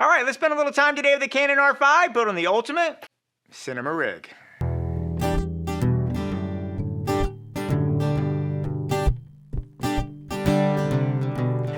All right, let's spend a little time today with the Canon R5, building the ultimate cinema rig.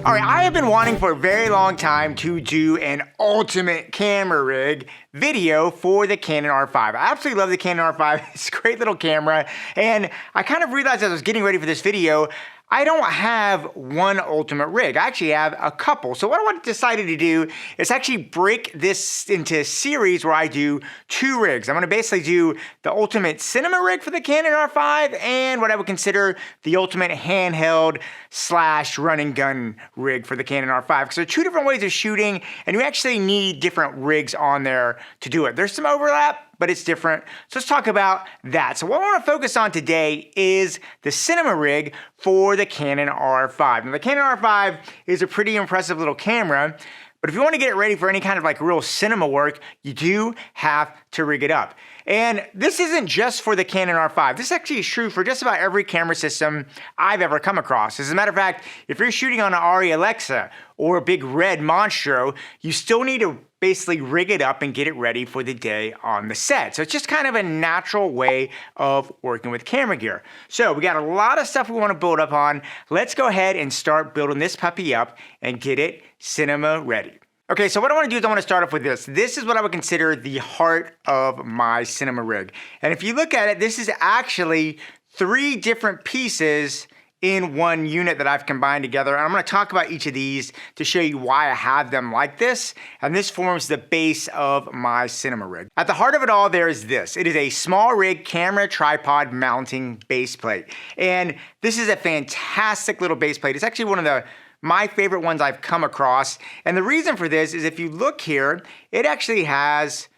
All right, I have been wanting for a very long time to do an ultimate camera rig video for the Canon R5. I absolutely love the Canon R5. It's a great little camera. And I kind of realized as I was getting ready for this video, I don't have one ultimate rig. I actually have a couple. So what I decided to do is actually break this into a series where I do two rigs. I'm gonna basically do the ultimate cinema rig for the Canon R5 and what I would consider the ultimate handheld / run and gun rig for the Canon R5. Because there are two different ways of shooting and you actually need different rigs on there to do it. There's some overlap, but it's different. So let's talk about that. So what I want to focus on today is the cinema rig for the Canon R5. Now the Canon R5 is a pretty impressive little camera, but if you want to get it ready for any kind of like real cinema work, you do have to rig it up. And this isn't just for the Canon R5. This actually is true for just about every camera system I've ever come across. As a matter of fact, if you're shooting on an ARRI Alexa or a big red Monstro, you still need to basically rig it up and get it ready for the day on the set. So it's just kind of a natural way of working with camera gear. So we got a lot of stuff we want to build up on. Let's go ahead and start building this puppy up and get it cinema ready. Okay, so what I want to do is I want to start off with this. This is what I would consider the heart of my cinema rig. And if you look at it, this is actually 3 different pieces in one unit that I've combined together. And I'm going to talk about each of these to show you why I have them like this. And this forms the base of my cinema rig. At the heart of it all, there is this. It is a small rig camera tripod mounting base plate. And this is a fantastic little base plate. It's actually one of my favorite ones I've come across. And the reason for this is if you look here, it actually has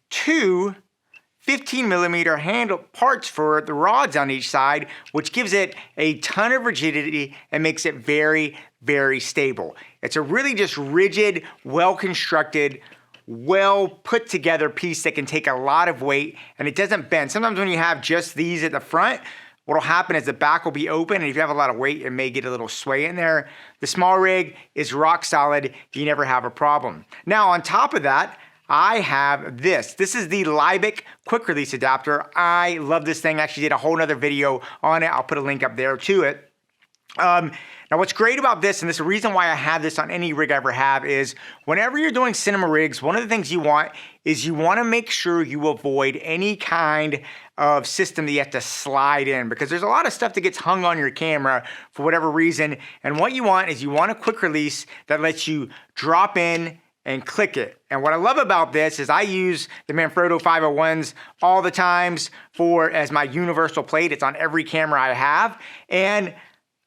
2 15mm handle parts for the rods on each side, which gives it a ton of rigidity and makes it very, very stable. It's a really just rigid, well-constructed, well put together piece that can take a lot of weight and it doesn't bend. Sometimes when you have just these at the front, what'll happen is the back will be open and if you have a lot of weight, it may get a little sway in there. The small rig is rock solid. You never have a problem. Now on top of that, I have this. This is the LIBEC quick release adapter. I love this thing. I actually did a whole nother video on it. I'll put a link up there to it. Now what's great about this, and this is the reason why I have this on any rig I ever have, is whenever you're doing cinema rigs, one of the things you want is you want to make sure you avoid any kind of system that you have to slide in, because there's a lot of stuff that gets hung on your camera for whatever reason. And what you want is you want a quick release that lets you drop in and click it. And what I love about this is I use the Manfrotto 501s all the times as my universal plate. It's on every camera I have. And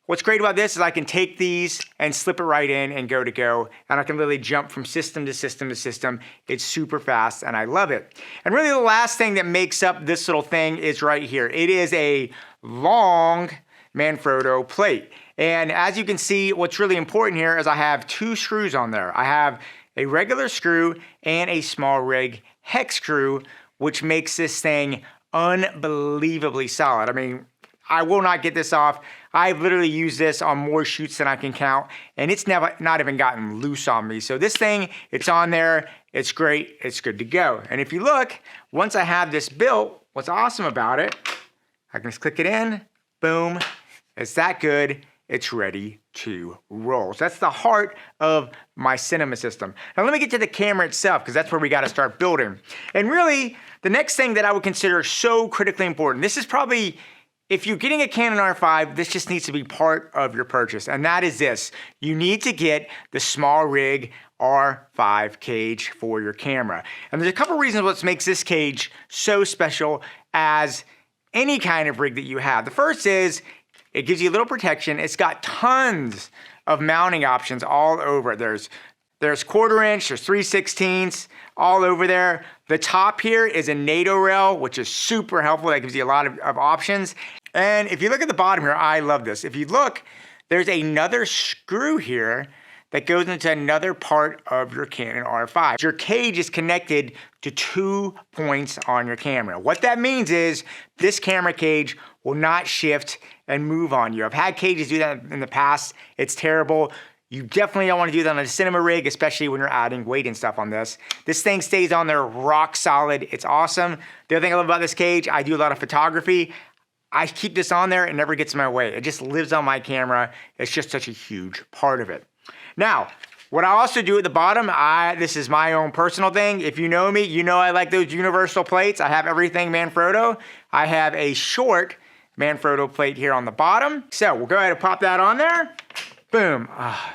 what's great about this is I can take these and slip it right in and go to go. And I can literally jump from system to system to system. It's super fast and I love it. And really the last thing that makes up this little thing is right here. It is a long Manfrotto plate. And as you can see, what's really important here is I have 2 screws on there. I have a regular screw and a small rig hex screw, which makes this thing unbelievably solid. I mean, I will not get this off. I've literally used this on more shoots than I can count, and it's not even gotten loose on me. So this thing, it's on there, it's great, it's good to go. And if you look, once I have this built, what's awesome about it, I can just click it in, boom, it's that good. It's ready to roll. So that's the heart of my cinema system. Now let me get to the camera itself because that's where we got to start building. And really, the next thing that I would consider so critically important, this is probably, if you're getting a Canon R5, this just needs to be part of your purchase. And that is this. You need to get the small rig R5 cage for your camera. And there's a couple reasons what makes this cage so special as any kind of rig that you have. The first is, it gives you a little protection. It's got tons of mounting options all over. There's 1/4 inch, there's 3/16, all over there. The top here is a NATO rail, which is super helpful. That gives you a lot of options. And if you look at the bottom here, I love this. If you look, there's another screw here that goes into another part of your Canon R5. Your cage is connected to 2 points on your camera. What that means is this camera cage will not shift and move on you. I've had cages do that in the past. It's terrible. You definitely don't want to do that on a cinema rig, especially when you're adding weight and stuff on this. This thing stays on there rock solid. It's awesome. The other thing I love about this cage, I do a lot of photography. I keep this on there, it never gets in my way. It just lives on my camera. It's just such a huge part of it. Now, what I also do at the bottom, this is my own personal thing. If you know me, you know I like those universal plates. I have everything Manfrotto. I have a short Manfrotto plate here on the bottom. So we'll go ahead and pop that on there. Boom.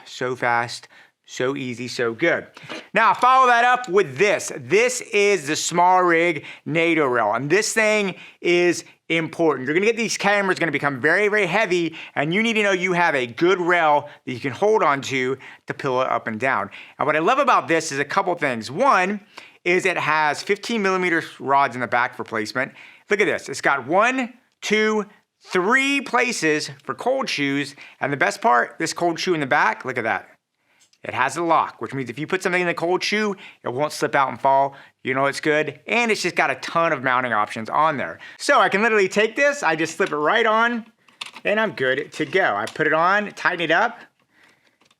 So fast, so easy, so good. Now follow that up with this. This is the small rig NATO rail, and this thing is important. You're gonna get these cameras gonna become very, very heavy, and you need to know you have a good rail that you can hold onto to pull it up and down. And what I love about this is a couple things. One is it has 15 millimeter rods in the back for placement. Look at this. It's got 1, 2, 3 places for cold shoes, and the best part, this cold shoe in the back, look at that. It has a lock, which means if you put something in the cold shoe, it won't slip out and fall. You know it's good. And it's just got a ton of mounting options on there. So I can literally take this, I just slip it right on, and I'm good to go. I put it on, tighten it up,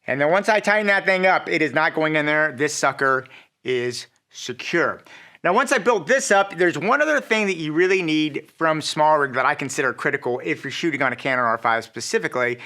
and then once I tighten that thing up, it is not going in there. This sucker is secure. Now, once I built this up, there's one other thing that you really need from small rig that I consider critical if you're shooting on a Canon R5 specifically,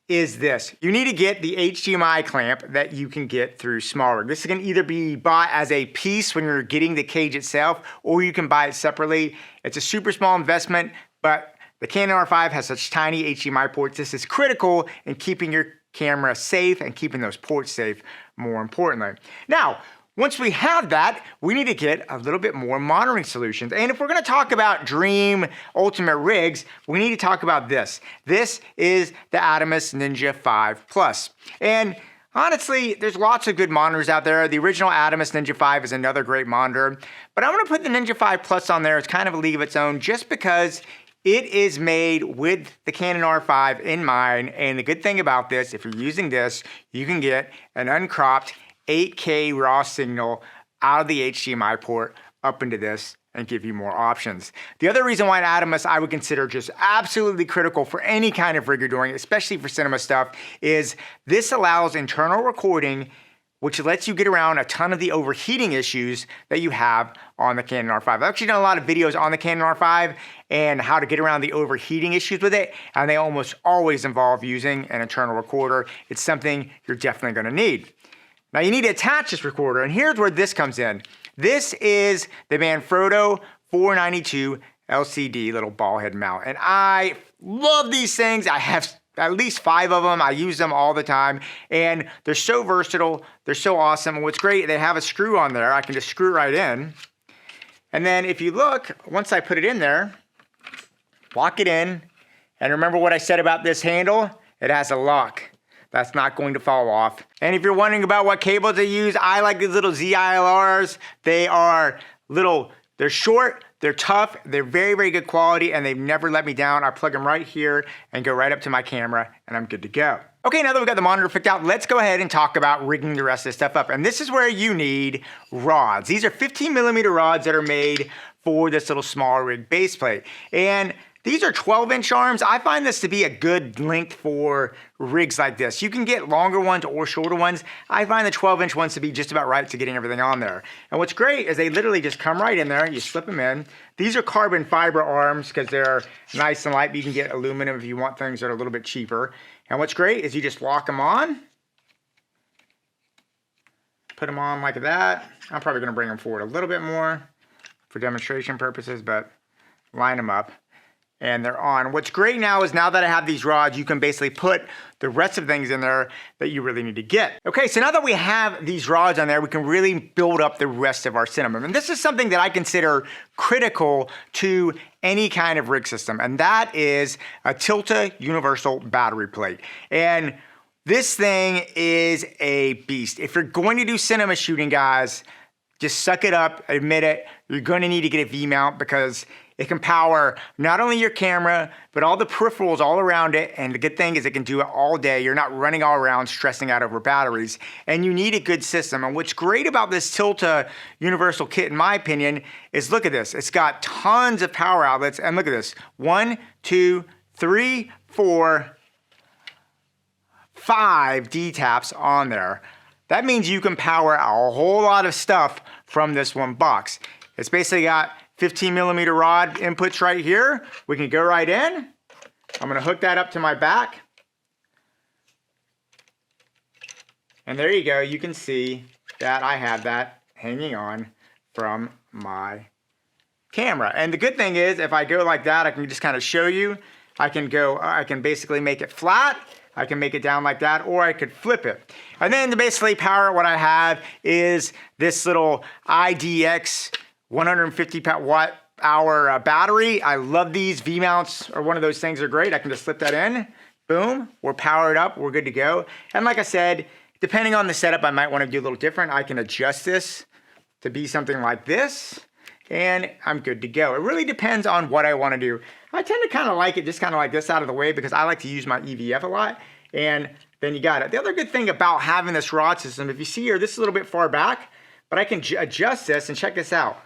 is this. You need to get the HDMI clamp that you can get through small rig. This can either be bought as a piece when you're getting the cage itself, or you can buy it separately. It's a super small investment, but the Canon R5 has such tiny HDMI ports. This is critical in keeping your camera safe and keeping those ports safe, more importantly. Now, once we have that, we need to get a little bit more monitoring solutions. And if we're gonna talk about dream ultimate rigs, we need to talk about this. This is the Atomos Ninja 5 Plus. And honestly, there's lots of good monitors out there. The original Atomos Ninja 5 is another great monitor, but I'm gonna put the Ninja 5 Plus on there as kind of a league of its own just because it is made with the Canon R5 in mind. And the good thing about this, if you're using this, you can get an uncropped 8K raw signal out of the HDMI port up into this and give you more options. The other reason why an Atomos I would consider just absolutely critical for any kind of rig you're doing, especially for cinema stuff, is this allows internal recording, which lets you get around a ton of the overheating issues that you have on the Canon R5. I've actually done a lot of videos on the Canon R5 and how to get around the overheating issues with it, and they almost always involve using an internal recorder. It's something you're definitely gonna need. Now you need to attach this recorder, and here's where this comes in. This is the Manfrotto 492 LCD little ball head mount, and I love these things. I have at least 5 of them. I use them all the time, and they're so versatile. They're so awesome. And what's great, they have a screw on there. I can just screw it right in. And then if you look, once I put it in there, lock it in, and remember what I said about this handle? It has a lock. That's not going to fall off. And if you're wondering about what cables I use, I like these little ZILRs. They are little, they're short, they're tough, they're very, very good quality, and they've never let me down. I plug them right here and go right up to my camera, and I'm good to go. Okay, now that we've got the monitor picked out, let's go ahead and talk about rigging the rest of this stuff up. And this is where you need rods. These are 15 millimeter rods that are made for this little small rig base plate. And these are 12-inch arms. I find this to be a good length for rigs like this. You can get longer ones or shorter ones. I find the 12-inch ones to be just about right to getting everything on there. And what's great is they literally just come right in there. You slip them in. These are carbon fiber arms because they're nice and light. But you can get aluminum if you want things that are a little bit cheaper. And what's great is you just lock them on. Put them on like that. I'm probably going to bring them forward a little bit more for demonstration purposes, but line them up. And they're on. What's great now is now that I have these rods, you can basically put the rest of things in there that you really need to get. Okay, so now that we have these rods on there, we can really build up the rest of our cinema. And this is something that I consider critical to any kind of rig system, and that is a Tilta universal battery plate. And this thing is a beast. If you're going to do cinema shooting, guys, just suck it up, admit it. You're going to need to get a V-mount because it can power not only your camera, but all the peripherals all around it. And the good thing is it can do it all day. You're not running all around stressing out over batteries. And you need a good system. And what's great about this Tilta universal kit, in my opinion, is look at this. It's got tons of power outlets. And look at this. 1, 2, 3, 4, 5 D-taps on there. That means you can power a whole lot of stuff from this one box. It's basically got 15mm rod inputs right here. We can go right in. I'm gonna hook that up to my back. And there you go, you can see that I have that hanging on from my camera. And the good thing is, if I go like that, I can just kind of show you. I can basically make it flat. I can make it down like that, or I could flip it. And then to basically power it, what I have is this little IDX 150 watt hour battery. I love these. V-mounts are one of those things that are great. I can just slip that in. Boom, we're powered up, we're good to go. And like I said, depending on the setup, I might want to do a little different. I can adjust this to be something like this, and I'm good to go. It really depends on what I want to do. I tend to kind of like it just kind of like this out of the way because I like to use my EVF a lot, and then you got it. The other good thing about having this rod system, if you see here, this is a little bit far back, but I can adjust this, and check this out.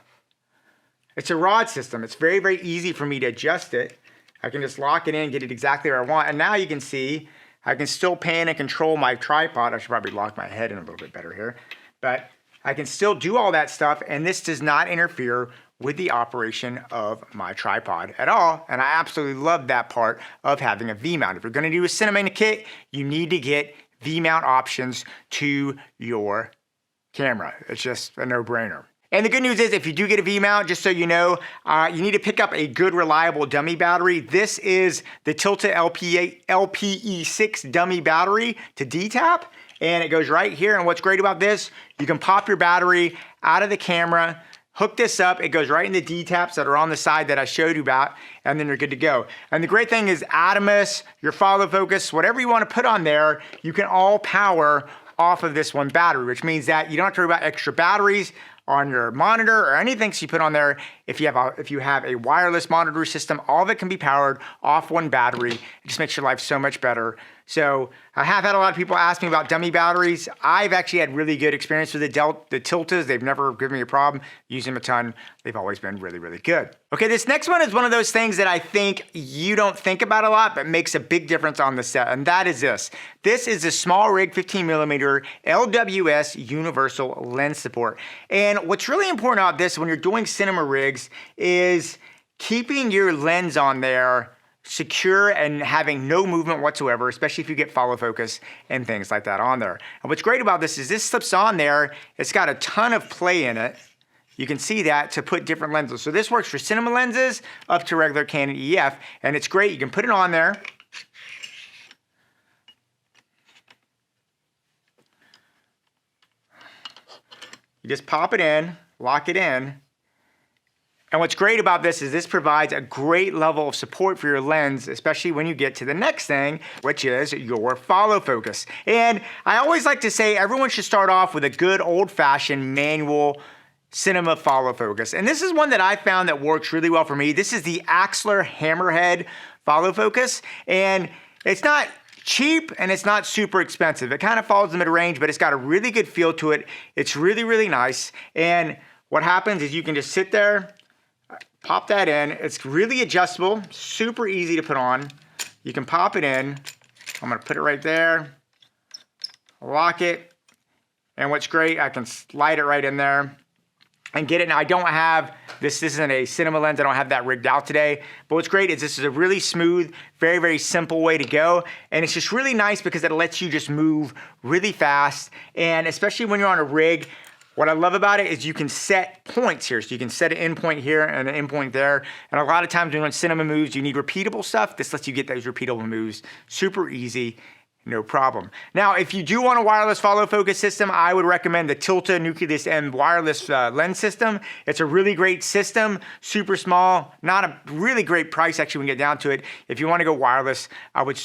It's a rod system. It's very, very easy for me to adjust it. I can just lock it in, get it exactly where I want, and now you can see I can still pan and control my tripod. I should probably lock my head in a little bit better here, but I can still do all that stuff, and this does not interfere with the operation of my tripod at all, and I absolutely love that part of having a V-mount. If you're gonna do a cinema kit, you need to get V-mount options to your camera. It's just a no-brainer. And the good news is, if you do get a V-mount, just so you know, you need to pick up a good, reliable dummy battery. This is the Tilta LPE6 dummy battery to D-tap, and it goes right here. And what's great about this, you can pop your battery out of the camera, hook this up, it goes right in the D-taps that are on the side that I showed you about, and then you're good to go. And the great thing is Adamus, your follow focus, whatever you want to put on there, you can all power off of this one battery, which means that you don't have to worry about extra batteries on your monitor or anything you put on there. If you have a wireless monitor system, all of it can be powered off one battery. It just makes your life so much better. So I have had a lot of people ask me about dummy batteries. I've actually had really good experience with the Tiltas. They've never given me a problem. Use them a ton. They've always been really, really good. Okay, this next one is one of those things that I think you don't think about a lot, but makes a big difference on the set, and that is this. This is a small rig 15mm LWS universal lens support. And what's really important about this when you're doing cinema rigs is keeping your lens on there secure and having no movement whatsoever, especially if you get follow focus and things like that on there. And what's great about this is this slips on there. It's got a ton of play in it. You can see that to put different lenses. So this works for cinema lenses up to regular Canon EF, and it's great. You can put it on there. You just pop it in, lock it in. And what's great about this is this provides a great level of support for your lens, especially when you get to the next thing, which is your follow focus. And I always like to say everyone should start off with a good old-fashioned manual cinema follow focus. And this is one that I found that works really well for me. This is the Axler Hammerhead follow focus. And it's not cheap and it's not super expensive. It kind of falls in the mid-range, but it's got a really good feel to it. It's really, really nice. And what happens is you can just sit there, pop that in. It's really adjustable, super easy to put on. You can pop it in. I'm gonna put it right there, lock it. And what's great, I can slide it right in there and get it. Now I don't have, this isn't a cinema lens, I don't have that rigged out today, but what's great is this is a really smooth, very, very simple way to go. And it's just really nice because it lets you just move really fast. And especially when you're on a rig, what I love about it is you can set points here. So you can set an in point here and an in point there. And a lot of times when cinema moves, you need repeatable stuff. This lets you get those repeatable moves super easy, no problem. Now, if you do want a wireless follow focus system, I would recommend the Tilta Nucleus M wireless lens system. It's a really great system, super small, not a really great price actually when you get down to it. If you want to go wireless, I would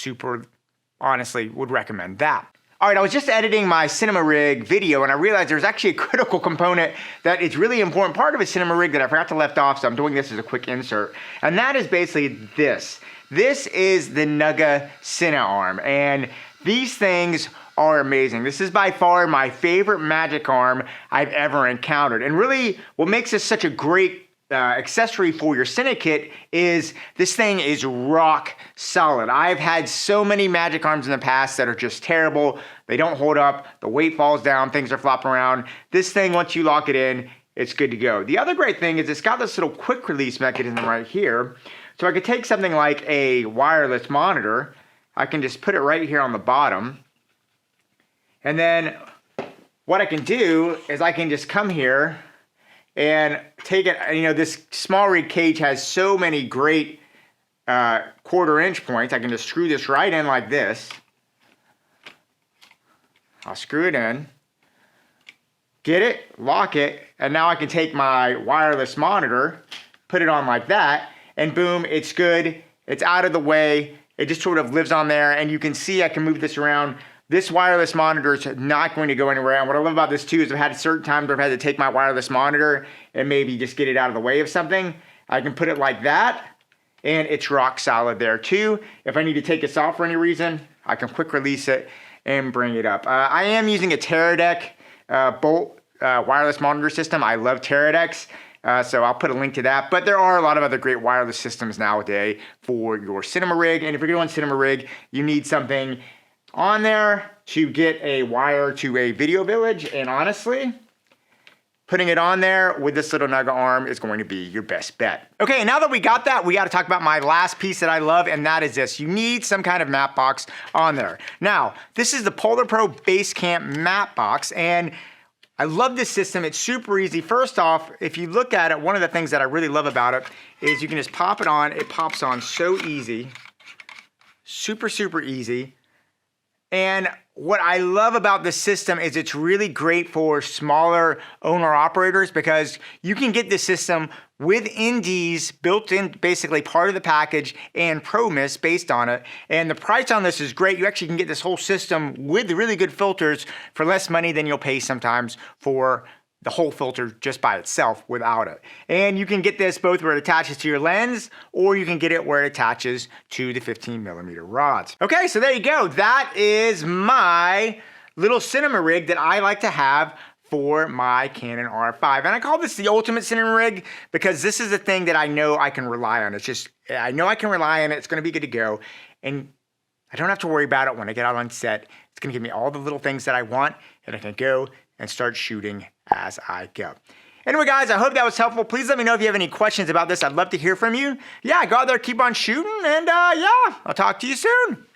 honestly would recommend that. All right, I was just editing my cinema rig video and I realized there's actually a critical component that is really important part of a cinema rig that I forgot to left off, so I'm doing this as a quick insert. And that is basically this. This is the NUGA Cine Arm, and these things are amazing. This is by far my favorite magic arm I've ever encountered. And really what makes this such a great accessory for your Cine kit is this thing is rock solid. I've had so many Magic Arms in the past that are just terrible. They don't hold up, the weight falls down, things are flopping around. This thing, once you lock it in, it's good to go. The other great thing is it's got this little quick release mechanism right here. So I could take something like a wireless monitor, I can just put it right here on the bottom. And then what I can do is I can just come here and take it, you know, this small rig cage has so many great 1/4 inch points. I can just screw this right in like this. I'll screw it in, get it, lock it, and now I can take my wireless monitor, put it on like that, and boom, it's good. It's out of the way. It just sort of lives on there, and you can see I can move this around. This wireless monitor is not going to go anywhere. And what I love about this too is I've had certain times where I've had to take my wireless monitor and maybe just get it out of the way of something. I can put it like that, and it's rock solid there too. If I need to take this off for any reason, I can quick release it and bring it up. I am using a Teradek Bolt wireless monitor system. I love Teradeks. So I'll put a link to that. But there are a lot of other great wireless systems nowadays for your cinema rig. And if you're doing cinema rig, you need something on there to get a wire to a video village. And honestly, putting it on there with this little nugget arm is going to be your best bet. Okay, now that we got that, we got to talk about my last piece that I love, and that is this. You need some kind of map box on there. Now, this is the Polar Pro Basecamp map box, and I love this system. It's super easy. First off, if you look at it, one of the things that I really love about it is you can just pop it on. It pops on so easy. Super, super easy. And what I love about this system is it's really great for smaller owner-operators because you can get this system with NDs built in, basically part of the package, and ProMist based on it. And the price on this is great. You actually can get this whole system with really good filters for less money than you'll pay sometimes for the whole filter just by itself without it. And you can get this both where it attaches to your lens, or you can get it where it attaches to the 15mm rods. Okay, so there you go. That is my little cinema rig that I like to have for my Canon R5. And I call this the ultimate cinema rig because this is the thing that I know I can rely on. It's just, I know I can rely on it. It's gonna be good to go. And I don't have to worry about it when I get out on set. It's gonna give me all the little things that I want, and I can go and start shooting as I go. Anyway, guys, I hope that was helpful. Please let me know if you have any questions about this. I'd love to hear from you. Yeah, go out there, keep on shooting, and yeah, I'll talk to you soon.